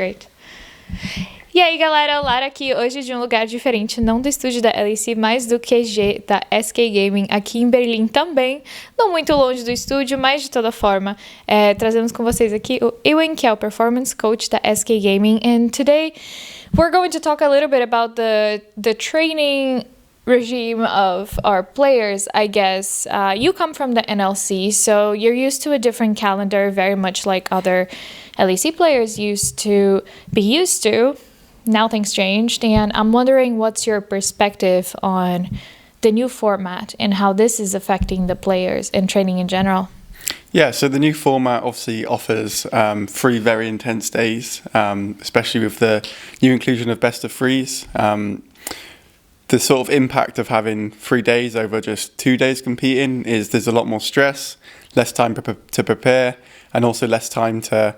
Great. E aí, galera, Lara aqui hoje de um lugar diferente, não do estúdio da LEC, mas do QG da SK Gaming aqui em Berlim também, não muito longe do estúdio, mas de toda forma, trazemos com vocês aqui o Ewen, que é o Performance Coach da SK Gaming, and today we're going to talk a little bit about the training regime of our players, I guess. You come from the NLC, so you're used to a different calendar, very much like other LEC players used to be used to. Now things changed, and I'm wondering what's your perspective on the new format and how this is affecting the players and training in general. Yeah, so the new format obviously offers 3 very intense days, especially with the new inclusion of best of threes. The sort of impact of having 3 days over just 2 days competing is there's a lot more stress, less time to prepare, and also less time to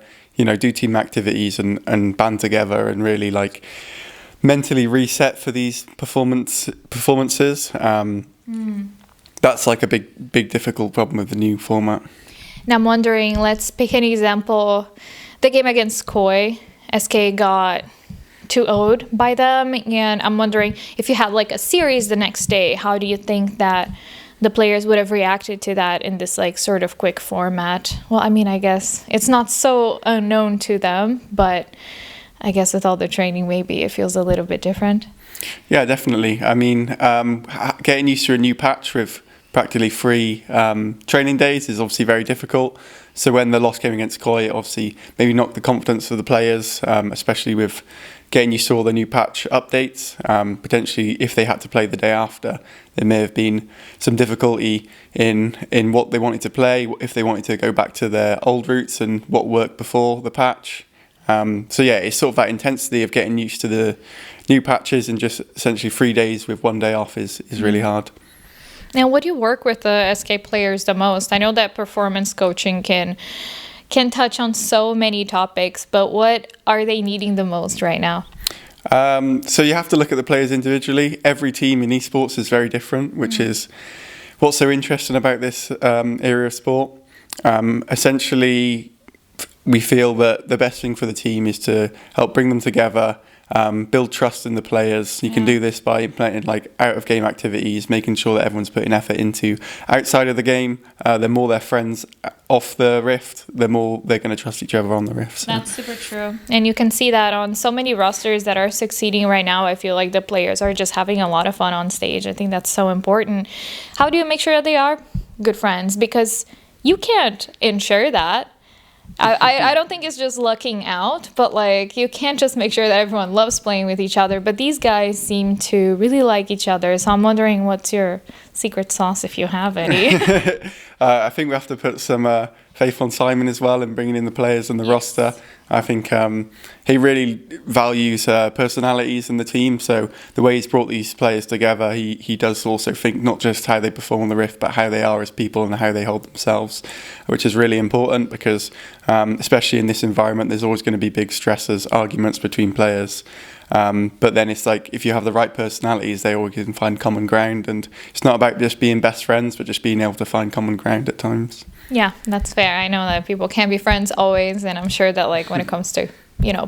do team activities and band together and really like mentally reset for these performances. That's like a big difficult problem with the new format. Now I'm wondering, let's pick an example. The game against Koi, SK got 2-0'd by them, and I'm wondering if you had like a series the next day, how do you think that the players would have reacted to that in this like sort of quick format? Well, I mean, I guess it's not so unknown to them, but I guess with all the training, maybe it feels a little bit different. Yeah, definitely. I mean, getting used to a new patch with practically 3 training days is obviously very difficult. So when the loss came against Koi, it obviously maybe knocked the confidence of the players, especially with getting used to all the new patch updates. Potentially, if they had to play the day after, there may have been some difficulty in what they wanted to play, if they wanted to go back to their old routes and what worked before the patch. So yeah, it's sort of that intensity of getting used to the new patches, and just essentially 3 days with 1 day off is really hard. Now, what do you work with the SK players the most? I know that performance coaching can touch on so many topics, but what are they needing the most right now? So you have to look at the players individually. Every team in esports is very different, which is what's so interesting about this area of sport. Essentially, we feel that the best thing for the team is to help bring them together, build trust in the players. You can do this by implementing like out-of-game activities, making sure that everyone's putting effort into outside of the game. The more they're friends off the Rift, the more they're going to trust each other on the Rift. So. That's super true. And you can see that on so many rosters that are succeeding right now. I feel like the players are just having a lot of fun on stage. I think that's so important. How do you make sure that they are good friends? Because you can't ensure that. I don't think it's just lucking out, but like you can't just make sure that everyone loves playing with each other. But these guys seem to really like each other. So I'm wondering, what's your secret sauce, if you have any? I think we have to put some faith on Simon as well, and bringing in the players and the roster. I think he really values personalities in the team. So the way he's brought these players together, he does also think not just how they perform on the Rift, but how they are as people and how they hold themselves, which is really important because especially in this environment, there's always going to be big stresses, arguments between players. But then it's like if you have the right personalities, they all can find common ground, and it's not about just being best friends, but just being able to find common ground at times. Yeah, that's fair. I know that people can't be friends always, and I'm sure that like when it comes to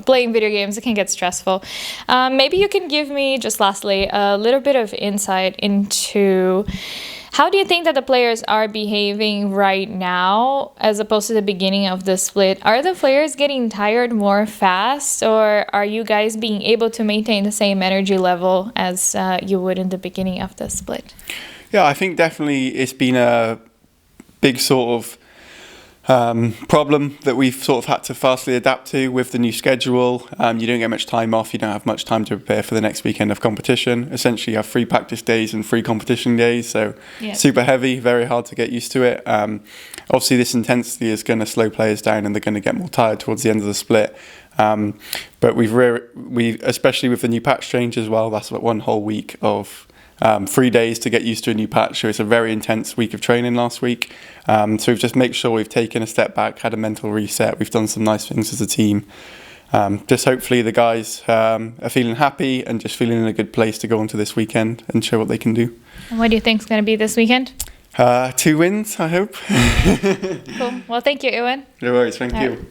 playing video games, it can get stressful. Maybe you can give me, just lastly, a little bit of insight into how do you think that the players are behaving right now as opposed to the beginning of the split? Are the players getting tired more fast, or are you guys being able to maintain the same energy level as you would in the beginning of the split? Yeah, I think definitely it's been a big sort of problem that we've sort of had to fastly adapt to with the new schedule. You don't get much time off, you don't have much time to prepare for the next weekend of competition. Essentially you have 3 practice days and 3 competition days, so super heavy, very hard to get used to it. Obviously this intensity is going to slow players down, and they're going to get more tired towards the end of the split. But we especially with the new patch change as well, that's like 1 whole week of 3 days to get used to a new patch. So it's a very intense week of training last week. So we've just made sure we've taken a step back, had a mental reset. We've done some nice things as a team. Just hopefully the guys are feeling happy and just feeling in a good place to go into this weekend and show what they can do. And what do you think is going to be this weekend? 2 wins, I hope. Cool. Well, thank you, Ewen. No worries, thank you.